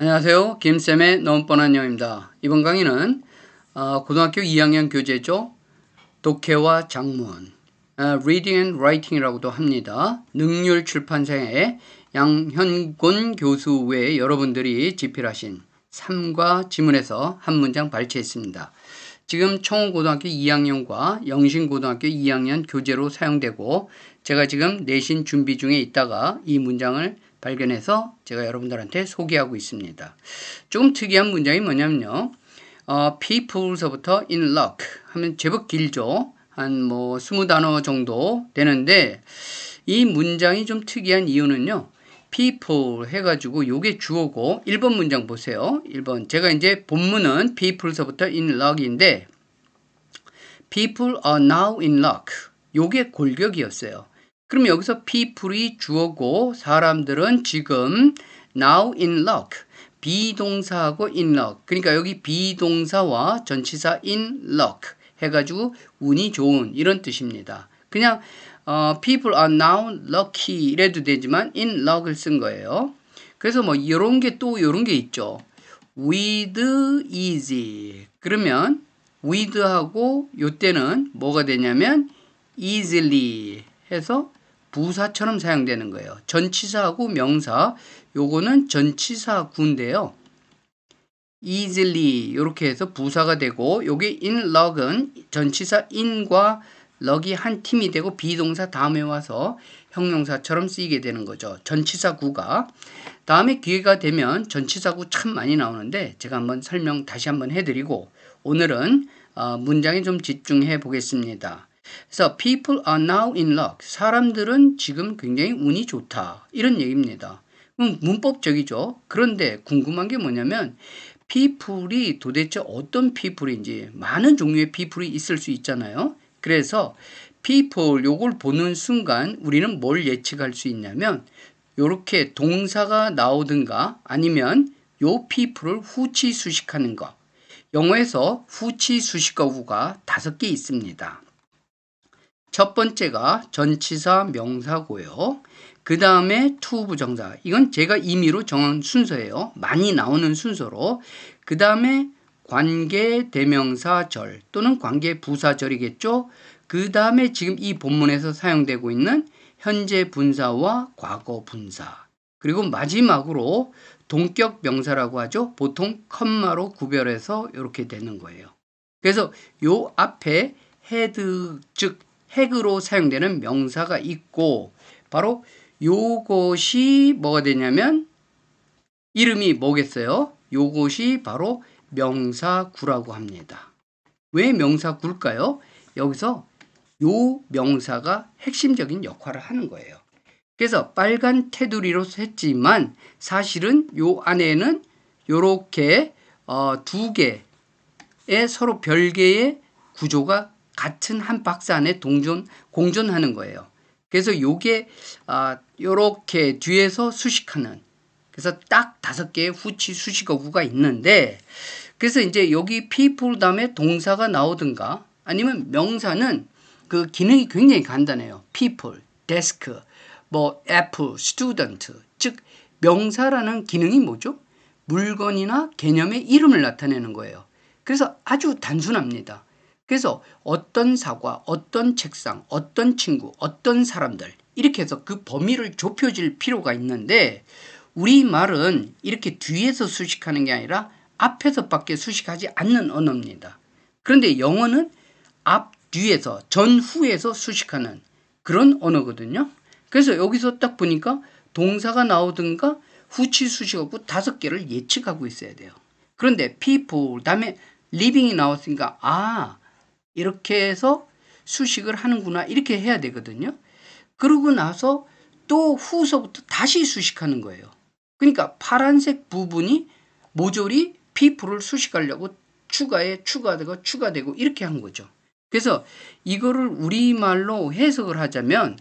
안녕하세요. 김쌤의 너무 뻔한 영어입니다. 이번 강의는 고등학교 2학년 교재죠. 독해와 작문, Reading and Writing이라고도 합니다. 능률 출판사의 양현곤 교수 외에 여러분들이 집필하신 3과 지문에서 한 문장 발췌했습니다. 지금 청호고등학교 2학년과 영신고등학교 2학년 교재로 사용되고 제가 지금 내신 준비 중에 있다가 이 문장을 발견해서 제가 여러분들한테 소개하고 있습니다. 조금 특이한 문장이 뭐냐면요. people서부터 in luck 하면 제법 길죠. 한 20단어 정도 되는데 이 문장이 좀 특이한 이유는요. people 해가지고 요게 주어고 1번 문장 보세요. 1번 제가 이제 본문은 people서부터 in luck인데 people are now in luck 요게 골격이었어요. 그럼 여기서 people이 주어고 사람들은 지금 now in luck 비동사하고 in luck 그러니까 여기 비동사와 전치사 in luck 해가지고 운이 좋은 이런 뜻입니다. 그냥 people are now lucky 이래도 되지만 in luck을 쓴 거예요. 그래서 이런 게 또 이런 게 있죠. with easy 그러면 with하고 요때는 뭐가 되냐면 easily 해서 부사처럼 사용되는 거예요. 전치사하고 명사 요거는 전치사구인데요. easily 이렇게 해서 부사가 되고 요게 in luck은 전치사 in과 luck이 한 팀이 되고 비동사 다음에 와서 형용사처럼 쓰이게 되는 거죠. 전치사구가 다음에 기회가 되면 전치사구 참 많이 나오는데 제가 한번 설명 다시 한번 해드리고 오늘은 문장에 좀 집중해 보겠습니다. 그래서 people are now in luck. 사람들은 지금 굉장히 운이 좋다. 이런 얘기입니다. 문법적이죠. 그런데 궁금한 게 뭐냐면 people이 도대체 어떤 people인지 많은 종류의 people이 있을 수 있잖아요. 그래서 people 요걸 보는 순간 우리는 뭘 예측할 수 있냐면 요렇게 동사가 나오든가 아니면 요 people을 후치 수식하는 거. 영어에서 후치 수식어구가 5개 있습니다. 첫 번째가 전치사 명사고요. 그 다음에 to 부정사. 이건 제가 임의로 정한 순서예요. 많이 나오는 순서로. 그 다음에 관계 대명사절 또는 관계 부사절이겠죠. 그 다음에 지금 이 본문에서 사용되고 있는 현재 분사와 과거 분사. 그리고 마지막으로 동격 명사라고 하죠. 보통 컴마로 구별해서 이렇게 되는 거예요. 그래서 요 앞에 had 즉 핵으로 사용되는 명사가 있고 바로 요것이 뭐가 되냐면 이름이 뭐겠어요? 요것이 바로 명사구라고 합니다. 왜 명사구일까요? 여기서 요 명사가 핵심적인 역할을 하는 거예요. 그래서 빨간 테두리로 했지만 사실은 요 안에는 요렇게 2개의 서로 별개의 구조가 같은 한 박스 안에 공존하는 거예요. 그래서 요게 요렇게 뒤에서 수식하는 그래서 딱 5개의 후치 수식어구가 있는데 그래서 이제 여기 people 다음에 동사가 나오든가 아니면 명사는 그 기능이 굉장히 간단해요. people, desk, apple, student 즉 명사라는 기능이 뭐죠? 물건이나 개념의 이름을 나타내는 거예요. 그래서 아주 단순합니다. 그래서 어떤 사과, 어떤 책상, 어떤 친구, 어떤 사람들 이렇게 해서 그 범위를 좁혀질 필요가 있는데 우리말은 이렇게 뒤에서 수식하는 게 아니라 앞에서밖에 수식하지 않는 언어입니다. 그런데 영어는 앞, 뒤에서, 전후에서 수식하는 그런 언어거든요. 그래서 여기서 딱 보니까 동사가 나오든가 후치 수식어구 5개를 예측하고 있어야 돼요. 그런데 people 다음에 living이 나왔으니까 이렇게 해서 수식을 하는구나 이렇게 해야 되거든요. 그러고 나서 또 후서부터 다시 수식하는 거예요. 그러니까 파란색 부분이 모조리 people을 수식하려고 추가되고 이렇게 한 거죠. 그래서 이거를 우리말로 해석을 하자면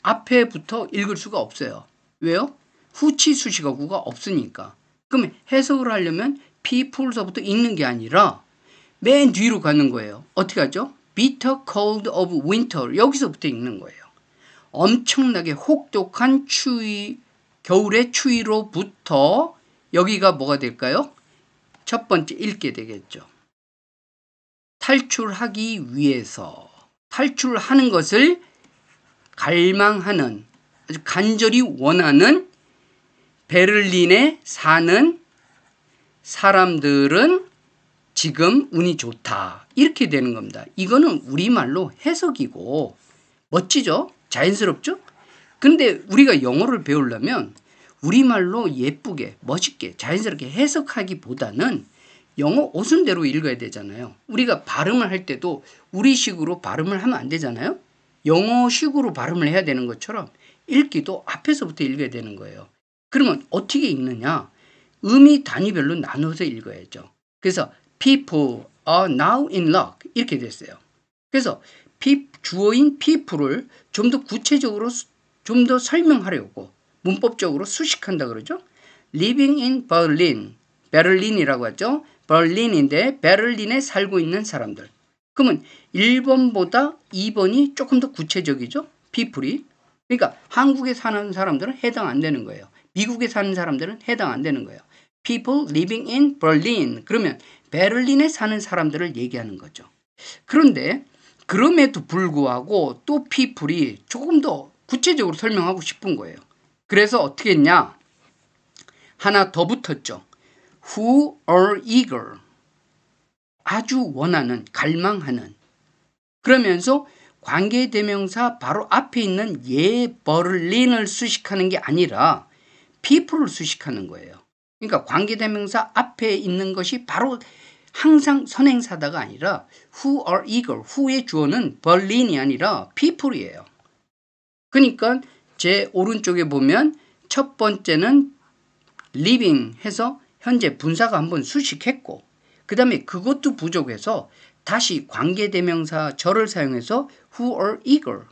앞에부터 읽을 수가 없어요. 왜요? 후치 수식어구가 없으니까. 그러면 해석을 하려면 people서부터 읽는 게 아니라 맨 뒤로 가는 거예요. 어떻게 하죠? bitter cold of winter 여기서부터 읽는 거예요. 엄청나게 혹독한 추위, 겨울의 추위로부터 여기가 뭐가 될까요? 첫 번째 읽게 되겠죠. 탈출하기 위해서 탈출하는 것을 갈망하는 아주 간절히 원하는 베를린에 사는 사람들은 지금 운이 좋다. 이렇게 되는 겁니다. 이거는 우리말로 해석이고 멋지죠? 자연스럽죠? 근데 우리가 영어를 배우려면 우리말로 예쁘게 멋있게 자연스럽게 해석하기보다는 영어 오순대로 읽어야 되잖아요. 우리가 발음을 할 때도 우리식으로 발음을 하면 안 되잖아요. 영어식으로 발음을 해야 되는 것처럼 읽기도 앞에서부터 읽어야 되는 거예요. 그러면 어떻게 읽느냐? 의미 단위별로 나눠서 읽어야죠. 그래서 people are now in luck 이렇게 됐어요. 그래서 주어인 people을 좀 더 구체적으로 좀 더 설명하려고 문법적으로 수식한다 그러죠. living in Berlin, 베를린이라고 하죠. 베를린인데 베를린에 살고 있는 사람들. 그러면 1번보다 2번이 조금 더 구체적이죠. people이. 그러니까 한국에 사는 사람들은 해당 안 되는 거예요. 미국에 사는 사람들은 해당 안 되는 거예요. people living in Berlin. 그러면 베를린에 사는 사람들을 얘기하는 거죠. 그런데 그럼에도 불구하고 또 people이 조금 더 구체적으로 설명하고 싶은 거예요. 그래서 어떻게 했냐? 하나 더 붙었죠. who are eager. 아주 원하는, 갈망하는. 그러면서 관계대명사 바로 앞에 있는 베를린을 수식하는 게 아니라 people을 수식하는 거예요. 그러니까 관계대명사 앞에 있는 것이 바로 항상 선행사다가 아니라 who are eager, who의 주어는 berlin이 아니라 people이에요. 그러니까 제 오른쪽에 보면 첫 번째는 living 해서 현재 분사가 한번 수식했고 그 다음에 그것도 부족해서 다시 관계대명사 절을 사용해서 who are eager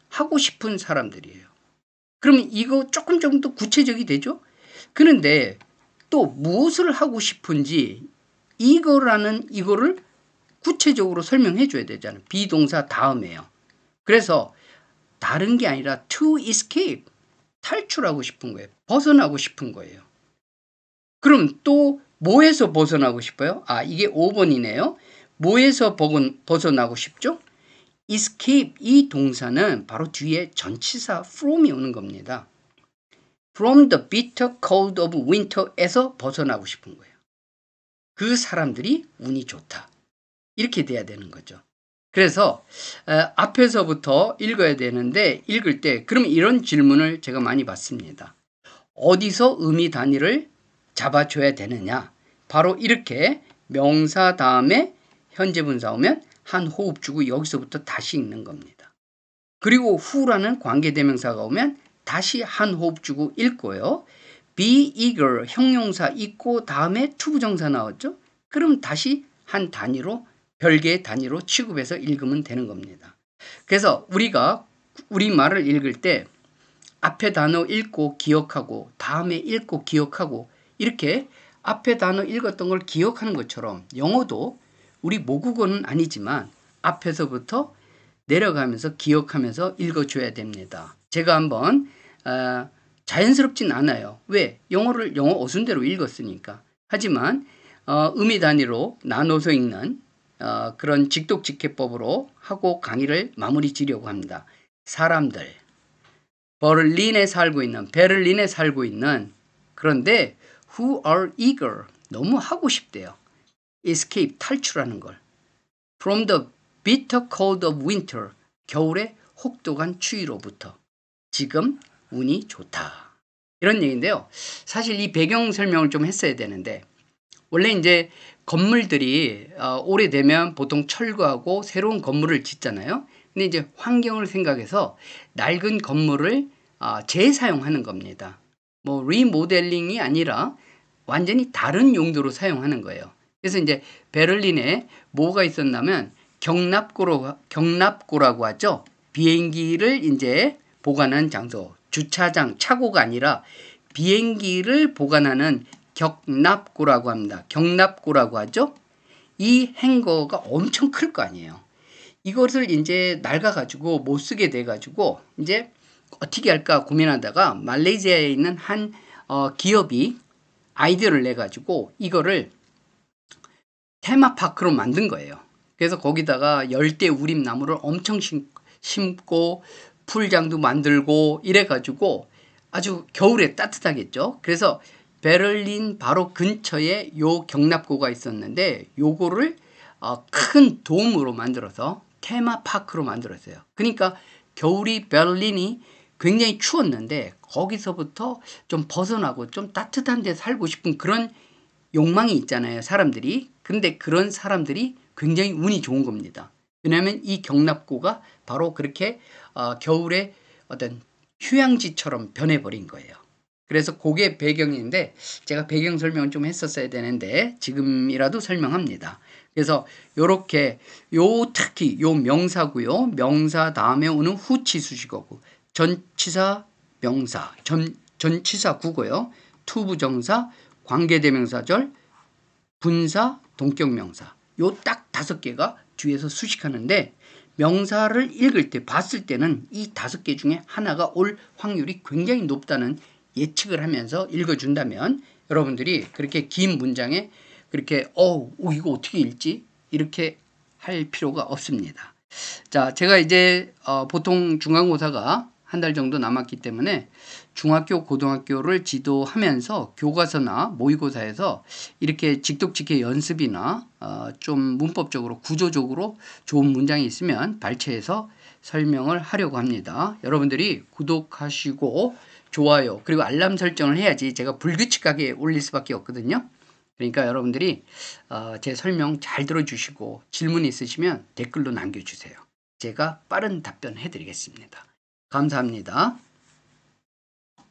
하고 싶은 사람들이에요. 그러면 이거 조금 더 구체적이 되죠? 그런데 또 무엇을 하고 싶은지 이거를 구체적으로 설명해 줘야 되잖아요. 비동사 다음에요. 그래서 다른 게 아니라 to escape, 탈출하고 싶은 거예요. 벗어나고 싶은 거예요. 그럼 또 뭐에서 벗어나고 싶어요? 이게 5번이네요. 뭐에서 벗어나고 싶죠? escape 이 동사는 바로 뒤에 전치사 from이 오는 겁니다. From the bitter cold of winter에서 벗어나고 싶은 거예요. 그 사람들이 운이 좋다. 이렇게 돼야 되는 거죠. 그래서 앞에서부터 읽어야 되는데 읽을 때 그러면 이런 질문을 제가 많이 받습니다. 어디서 의미 단위를 잡아줘야 되느냐? 바로 이렇게 명사 다음에 현재 분사 오면 한 호흡 주고 여기서부터 다시 읽는 겁니다. 그리고 who라는 관계대명사가 오면 다시 한 호흡 주고 읽고요. be eager 형용사 있고 다음에 투부정사 나왔죠? 그럼 다시 한 단위로 별개의 단위로 취급해서 읽으면 되는 겁니다. 그래서 우리가 우리말을 읽을 때 앞에 단어 읽고 기억하고 다음에 읽고 기억하고 이렇게 앞에 단어 읽었던 걸 기억하는 것처럼 영어도 우리 모국어는 아니지만 앞에서부터 내려가면서 기억하면서 읽어줘야 됩니다. 제가 한번 자연스럽진 않아요. 왜? 영어 어순대로 읽었으니까. 하지만 의미 단위로 나눠서 읽는 그런 직독직해법으로 하고 강의를 마무리 지려고 합니다. 사람들, 베를린에 살고 있는 그런데 who are eager 너무 하고 싶대요. escape 탈출하는 걸. from the bitter cold of winter 겨울의 혹독한 추위로부터 지금 운이 좋다. 이런 얘기인데요. 사실 이 배경 설명을 좀 했어야 되는데 원래 이제 건물들이 오래되면 보통 철거하고 새로운 건물을 짓잖아요. 근데 이제 환경을 생각해서 낡은 건물을 재사용하는 겁니다. 뭐 리모델링이 아니라 완전히 다른 용도로 사용하는 거예요. 그래서 이제 베를린에 뭐가 있었냐면 경납고라고 하죠. 비행기를 이제 보관하는 장소, 주차장, 차고가 아니라 비행기를 보관하는 격납고라고 합니다. 경납고라고 하죠. 이 행거가 엄청 클 거 아니에요. 이것을 이제 낡아가지고 못 쓰게 돼가지고 이제 어떻게 할까 고민하다가 말레이시아에 있는 한 기업이 아이디어를 내 가지고 이거를 테마파크로 만든 거예요. 그래서 거기다가 열대 우림나무를 엄청 심고 풀장도 만들고 이래 가지고 아주 겨울에 따뜻하겠죠. 그래서 베를린 바로 근처에 요 경납고가 있었는데 요거를 큰 돔으로 만들어서 테마파크로 만들었어요. 그러니까 겨울이 베를린이 굉장히 추웠는데 거기서부터 좀 벗어나고 좀 따뜻한 데 살고 싶은 그런 욕망이 있잖아요, 사람들이. 근데 그런 사람들이 굉장히 운이 좋은 겁니다. 왜냐하면 이 경납고가 바로 그렇게 겨울에 어떤 휴양지처럼 변해버린 거예요. 그래서 그게 배경인데 제가 배경 설명을 좀 했었어야 되는데 지금이라도 설명합니다. 그래서 요렇게 특히 요 명사고요. 명사 다음에 오는 후치 수식어고 전치사 명사 전치사 구고요. 투부정사 관계대명사절 분사 동격명사 요 딱 5개가 뒤에서 수식하는데 명사를 읽을 때 봤을 때는 이 5개 중에 하나가 올 확률이 굉장히 높다는 예측을 하면서 읽어준다면 여러분들이 그렇게 긴 문장에 그렇게 이거 어떻게 읽지? 이렇게 할 필요가 없습니다. 자, 제가 이제 보통 중간고사가 한 달 정도 남았기 때문에 중학교, 고등학교를 지도하면서 교과서나 모의고사에서 이렇게 직독직해 연습이나 좀 문법적으로 구조적으로 좋은 문장이 있으면 발췌해서 설명을 하려고 합니다. 여러분들이 구독하시고 좋아요 그리고 알람 설정을 해야지 제가 불규칙하게 올릴 수밖에 없거든요. 그러니까 여러분들이 제 설명 잘 들어주시고 질문 있으시면 댓글로 남겨주세요. 제가 빠른 답변 해드리겠습니다. 감사합니다.